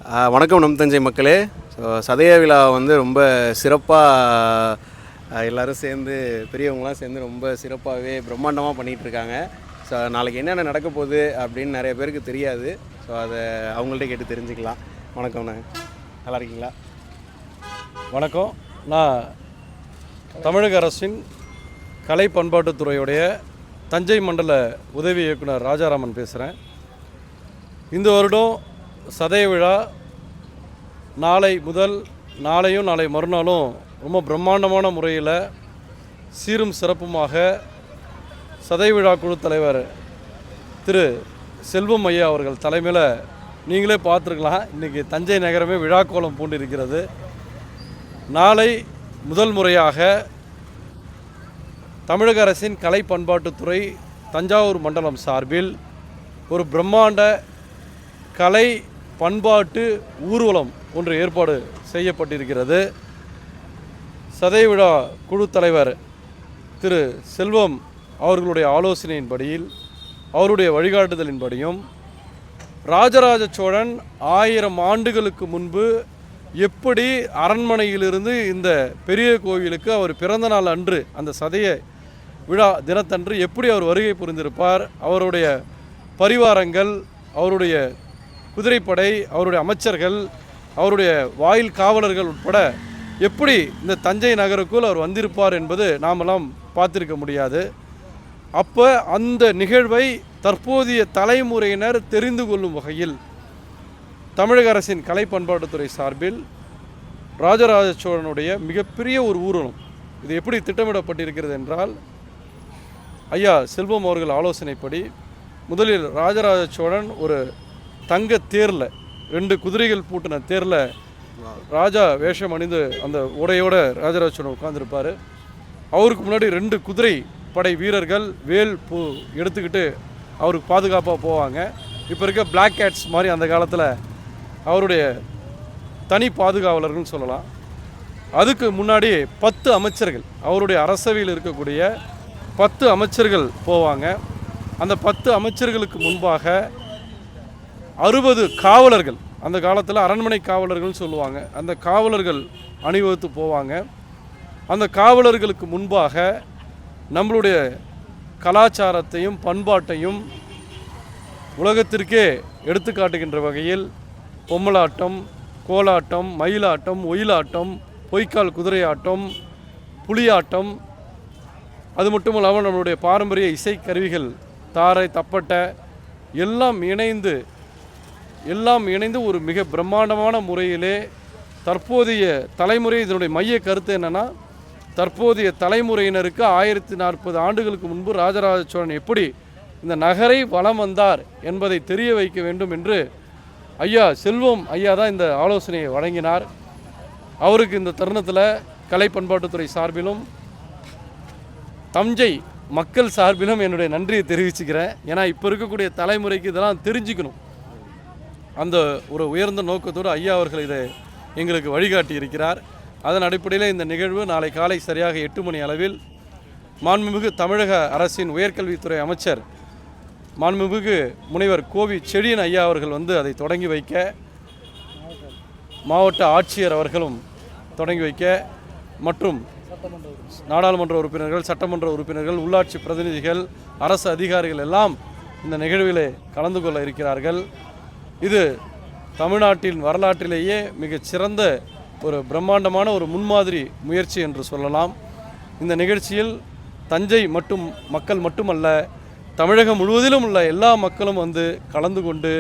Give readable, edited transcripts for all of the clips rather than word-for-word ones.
வணக்கம் நம் தஞ்சை மக்களே. ஸோ சதய விழா வந்து ரொம்ப சிறப்பாக எல்லோரும் சேர்ந்து பெரியவங்களாம் சேர்ந்து ரொம்ப சிறப்பாகவே பிரம்மாண்டமாக பண்ணிகிட்ருக்காங்க. ஸோ நாளைக்கு என்னென்ன நடக்க போகுது அப்படின்னு நிறைய பேருக்கு தெரியாது. ஸோ அதை அவங்கள்ட்ட கேட்டு தெரிஞ்சுக்கலாம். வணக்கம்ண்ணா, நல்லா இருக்கீங்களா? வணக்கம். நான் தமிழக அரசின் கலை பண்பாட்டுத்துறையுடைய தஞ்சை மண்டல உதவி இயக்குனர் ராஜாராமன் பேசுகிறேன். இந்த வருடம் சதய விழா நாளை முதல் நாளையும் நாளை மறுநாளும் ரொம்ப பிரம்மாண்டமான முறையில் சீரும் சிறப்புமாக சதய விழா குழு தலைவர் திரு செல்வம் ஐயா அவர்கள் தலைமையில் நீங்களே பார்த்துருக்கலாம். இன்றைக்கி தஞ்சை நகரமே விழாக்கோலம் பூண்டிருக்கிறது. நாளை முதல் முறையாக தமிழக அரசின் கலை பண்பாட்டுத்துறை தஞ்சாவூர் மண்டலம் சார்பில் ஒரு பிரம்மாண்ட கலை பண்பாட்டு ஊர்வலம் ஒன்று ஏற்பாடு செய்யப்பட்டிருக்கிறது. சதய விழா குழு தலைவர் திரு செல்வம் அவர்களுடைய ஆலோசனையின்படியில், அவருடைய வழிகாட்டுதலின்படியும், ராஜராஜ சோழன் 1000 ஆண்டுகளுக்கு முன்பு எப்படி அரண்மனையிலிருந்து இந்த பெரிய கோவிலுக்கு அவர் பிறந்த நாள் அன்று, அந்த சதய விழா தினத்தன்று எப்படி அவர் வருகை புரிந்திருப்பார், அவருடைய பரிவாரங்கள், அவருடைய குதிரைப்படை, அவருடைய அமைச்சர்கள், அவருடைய வாயில் காவலர்கள் உட்பட எப்படி இந்த தஞ்சை நகருக்குள் அவர் வந்திருப்பார் என்பது நாமெல்லாம் பார்த்திருக்க முடியாது. அப்போ அந்த நிகழ்வை தற்போதைய தலைமுறையினர் தெரிந்து கொள்ளும் வகையில் தமிழக அரசின் கலை பண்பாட்டுத்துறை சார்பில் ராஜராஜ சோழனுடைய மிகப்பெரிய ஒரு ஊர்வலம் இது எப்படி திட்டமிடப்பட்டிருக்கிறது என்றால், ஐயா செல்வம் அவர்கள் ஆலோசனைப்படி முதலில் ராஜராஜ சோழன் ஒரு தங்க தேரில் 2 குதிரைகள் பூட்டின தேரில் ராஜா வேஷம் அணிந்து அந்த உடையோட ராஜராஜ சோழன் உட்கார்ந்துருப்பார். அவருக்கு முன்னாடி 2 குதிரை படை வீரர்கள் வேல் பூ எடுத்துக்கிட்டு அவருக்கு பாதுகாப்பாக போவாங்க. இப்போ இருக்க பிளாக் கேட்ஸ் மாதிரி அந்த காலத்தில் அவருடைய தனி பாதுகாவலர்கள்னு சொல்லலாம். அதுக்கு முன்னாடி 10 அமைச்சர்கள், அவருடைய அரசவையில் இருக்கக்கூடிய 10 அமைச்சர்கள் போவாங்க. அந்த 10 அமைச்சர்களுக்கு முன்பாக 60 காவலர்கள், அந்த காலத்தில் அரண்மனை காவலர்கள்னு சொல்லுவாங்க, அந்த காவலர்கள் அணிவகுத்து போவாங்க. அந்த காவலர்களுக்கு முன்பாக நம்மளுடைய கலாச்சாரத்தையும் பண்பாட்டையும் உலகத்திற்கே எடுத்துக்காட்டுகின்ற வகையில் பொம்மலாட்டம், கோலாட்டம், மயிலாட்டம், ஒயிலாட்டம், பொய்க்கால் குதிரை ஆட்டம், புலியாட்டம், அது மட்டும் இல்லாமல் நம்மளுடைய பாரம்பரிய இசைக்கருவிகள் தாரை, தப்பட்டை எல்லாம் இணைந்து ஒரு மிக பிரம்மாண்டமான முறையிலே தற்போதைய தலைமுறை, இதனுடைய மைய கருத்து என்னென்னா, தற்போதைய தலைமுறையினருக்கு 1040 ஆண்டுகளுக்கு முன்பு ராஜராஜ சோழன் எப்படி இந்த நகரை வலம் வந்தார் என்பதை தெரிய வைக்க வேண்டும் என்று ஐயா செல்வம் ஐயா தான் இந்த ஆலோசனையை வழங்கினார். அவருக்கு இந்த தருணத்தில் கலை பண்பாட்டுத்துறை சார்பிலும் தஞ்சை மக்கள் சார்பிலும் என்னுடைய நன்றியை தெரிவிச்சுக்கிறேன். ஏன்னா இப்போ இருக்கக்கூடிய தலைமுறைக்கு இதெல்லாம் தெரிஞ்சுக்கணும். அந்த ஒரு உயர்ந்த நோக்கத்தோடு ஐயா அவர்கள் இதை எங்களுக்கு வழிகாட்டி இருக்கிறார். அதன் அடிப்படையில் இந்த நிகழ்வு நாளை காலை சரியாக 8 மணி அளவில் மாண்புமிகு தமிழக அரசின் உயர்கல்வித்துறை அமைச்சர் மாண்புமிகு முனைவர் கோவி செழியன் ஐயா அவர்கள் வந்து அதை தொடங்கி வைக்க, மாவட்ட ஆட்சியர் அவர்களும் தொடங்கி வைக்க, மற்றும் நாடாளுமன்ற உறுப்பினர்கள், சட்டமன்ற உறுப்பினர்கள், உள்ளாட்சி பிரதிநிதிகள், அரசு அதிகாரிகள் எல்லாம் இந்த நிகழ்விலே கலந்து கொள்ள இருக்கிறார்கள். இது தமிழ்நாட்டின் வரலாற்றிலேயே மிகச்சிறந்த ஒரு பிரம்மாண்டமான ஒரு முன்மாதிரி முயற்சி என்று சொல்லலாம். இந்த நிகழ்ச்சியில் தஞ்சை மக்கள் மட்டுமல்ல, தமிழகம் முழுவதிலும் உள்ள எல்லா மக்களும் வந்து கலந்து கொண்டு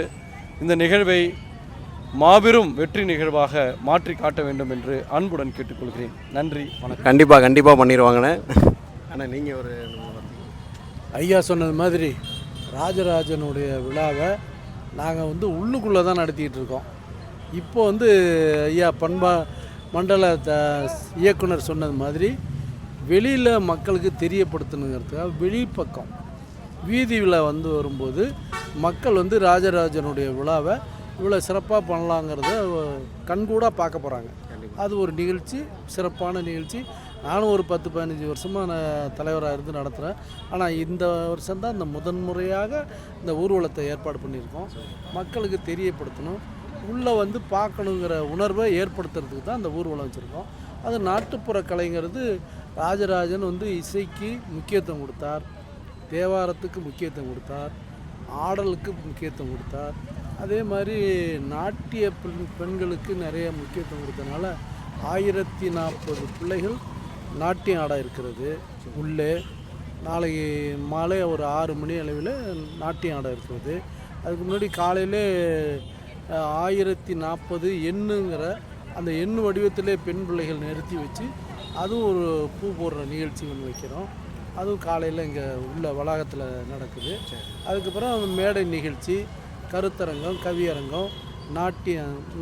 இந்த நிகழ்வை மாபெரும் வெற்றி நிகழ்வாக மாற்றி காட்ட வேண்டும் என்று அன்புடன் கேட்டுக்கொள்கிறேன். நன்றி, வணக்கம். கண்டிப்பாக பண்ணிடுவாங்கண்ணே. ஆனால் நீங்கள் ஒரு ஐயா சொன்னது மாதிரி ராஜராஜனுடைய விழாவை நாங்கள் வந்து உள்ளுக்குள்ளே தான் நடத்திக்கிட்டு இருக்கோம். இப்போ ஐயா மண்டல இயக்குனர் சொன்னது மாதிரி வெளியில் மக்களுக்கு தெரியப்படுத்தணுங்கிறதுக்காக வெளிப்பக்கம் வீதியில் வரும்போது மக்கள் ராஜராஜனுடைய விழாவை இவ்வளோ சிறப்பாக பண்ணலாங்கிறத கண்கூடாக பார்க்க போகிறாங்க. அது ஒரு நிகழ்ச்சி, சிறப்பான நிகழ்ச்சி. நானும் ஒரு 10-15 வருஷமாக நான் தலைவராக இருந்து நடத்துகிறேன். ஆனால் இந்த வருஷம்தான் இந்த முதன்முறையாக இந்த ஊர்வலத்தை ஏற்பாடு பண்ணியிருக்கோம். மக்களுக்கு தெரியப்படுத்தணும். உள்ளே வந்து பார்க்கணுங்கிற உணர்வை ஏற்படுத்துறதுக்கு தான் அந்த ஊர்வலம் வச்சுருக்கோம். அது நாட்டுப்புற கலைங்கிறது ராஜராஜன் வந்து இசைக்கு முக்கியத்துவம் கொடுத்தார், தேவாரத்துக்கு முக்கியத்துவம் கொடுத்தார், ஆடலுக்கு முக்கியத்துவம் கொடுத்தார். அதே மாதிரி நாட்டிய பெண்களுக்கு நிறைய முக்கியத்துவம் கொடுத்தனால 1040 பிள்ளைகள் நாட்டியம் ஆட இருக்கிறது. உள்ளே நாளைக்கு மாலை ஒரு 6 மணி அளவில் நாட்டியம் ஆட இருக்கிறது. அதுக்கு முன்னாடி காலையில் 1040 எண்ணுங்கிற அந்த எண்ணு வடிவத்திலே பெண் பிள்ளைகள் நிறுத்தி வச்சு அதுவும் ஒரு பூ போடுற நிகழ்ச்சி ஒன்று வைக்கிறோம். அதுவும் காலையில் இங்கே உள்ள வளாகத்தில் நடக்குது. அதுக்கப்புறம் மேடை நிகழ்ச்சி, கருத்தரங்கம், கவியரங்கம்,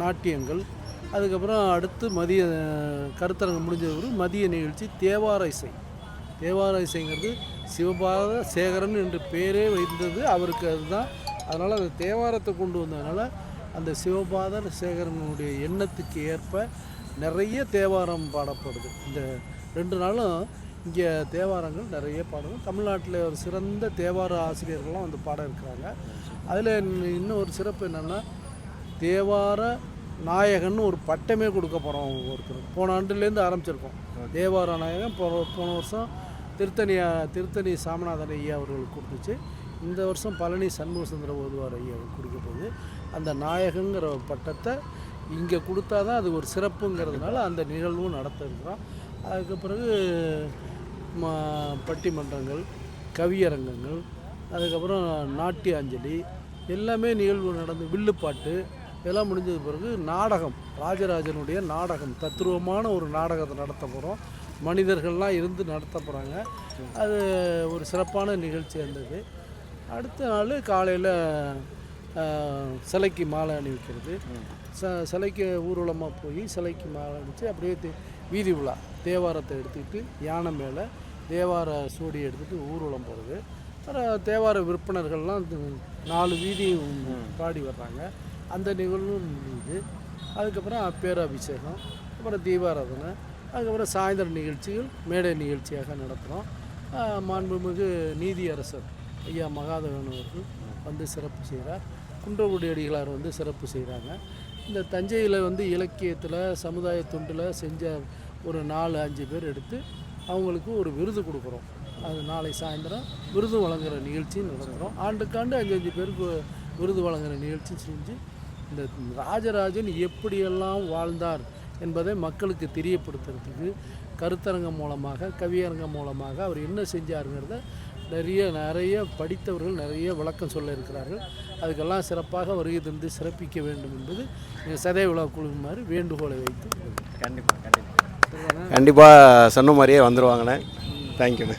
நாட்டியங்கள். அதுக்கப்புறம் அடுத்து மதிய கருத்தரங்கம் முடிஞ்ச ஒரு மதிய நிகழ்ச்சி தேவார இசை. தேவார இசைங்கிறது சிவபாத சேகரன் என்று பேரே வைத்தது அவருக்கு, அதுதான். அதனால் அந்த தேவாரத்தை கொண்டு வந்ததுனால அந்த சிவபாத சேகரனுடைய எண்ணத்துக்கு ஏற்ப நிறைய தேவாரம் பாடப்படுது. இந்த 2 நாளும் இங்கே தேவாரங்கள் நிறைய பாடணும். தமிழ்நாட்டில் ஒரு சிறந்த தேவார ஆசிரியர்கள்லாம் வந்து பாட இருக்கிறாங்க. அதில் இன்னும் ஒரு சிறப்பு என்னென்னா, தேவார நாயகன் ஒரு பட்டமே கொடுக்க போகிறோம் ஒருத்தர். போன ஆண்டுலேருந்து ஆரம்பிச்சிருக்கோம். தேவார நாயகன் போன வருஷம் திருத்தணி சாமிநாதன் ஐயா அவர்களுக்கு கொடுத்துச்சு. இந்த வருஷம் பழனி சண்முக சுந்தர ஓதுவார் ஐயா கொடுக்க போகுது. அந்த நாயகங்கிற பட்டத்தை இங்கே கொடுத்தா தான் அது ஒரு சிறப்புங்கிறதுனால அந்த நிகழ்வும் நடத்த இருக்கிறோம். அதுக்கு பிறகு பட்டிமன்றங்கள், கவியரங்கங்கள், அதுக்கப்புறம் நாட்டிய அஞ்சலி எல்லாமே நிகழ்வு நடந்து, வில்லுப்பாட்டு இதெல்லாம் முடிஞ்சது பிறகு நாடகம், ராஜராஜனுடைய நாடகம், தத்ரூபமான ஒரு நாடகத்தை நடத்த போகிறோம். மனிதர்கள்லாம் இருந்து நடத்த போகிறாங்க. அது ஒரு சிறப்பான நிகழ்ச்சி இருந்தது. அடுத்த நாள் காலையில் சிலைக்கு மாலை அணிவிக்கிறது. சிலைக்கு ஊர்வலமாக போய் சிலைக்கு மாலை அணிவிச்சு அப்படியே வீதி உலா தேவாரத்தை எடுத்துக்கிட்டு யானை மேலே தேவார சூடி எடுத்துகிட்டு ஊர்வலம் போகிறது. தேவார விற்பனர்கள்லாம் 4 வீதியும் பாடி வர்றாங்க. அந்த நிகழ்வும் முடியுது. அதுக்கப்புறம் பேராபிஷேகம், அப்புறம் தீபாராதனை, அதுக்கப்புறம் சாயந்தர நிகழ்ச்சிகள் மேடை நிகழ்ச்சியாக நடத்துகிறோம். மாண்புமிகு நீதியரசர் ஐயா மகாதேவன் அவர்கள் வந்து சிறப்பு செய்கிறார். குன்றக்குடி அடிகளார் வந்து சிறப்பு செய்கிறாங்க. இந்த தஞ்சையில் வந்து இலக்கியத்தில் சமுதாய தொண்டில் செஞ்ச ஒரு 4-5 பேர் எடுத்து அவங்களுக்கு ஒரு விருது கொடுக்குறோம். அது நாளை சாயந்தரம் விருது வழங்குகிற நிகழ்ச்சி நடத்துகிறோம். ஆண்டுக்காண்டு 5-5 பேருக்கு விருது வழங்குகிற நிகழ்ச்சி செஞ்சு இந்த ராஜராஜன் எப்படியெல்லாம் வாழ்ந்தார் என்பதை மக்களுக்கு தெரியப்படுத்துறதுக்கு கருத்தரங்கம் மூலமாக, கவியரங்கம் மூலமாக அவர் என்ன செஞ்சாருங்கிறத நிறைய படித்தவர்கள் நிறைய விளக்கம் சொல்ல இருக்கிறார்கள். அதுக்கெல்லாம் சிறப்பாக வருகை தந்து சிறப்பிக்க வேண்டும் என்பது எங்கள் சதய விழா குழுவின் வேண்டுகோளை வைத்து கண்டிப்பாக சொன்ன மாதிரியே வந்துடுவாங்கண்ணே. தேங்க்யூண்ணே.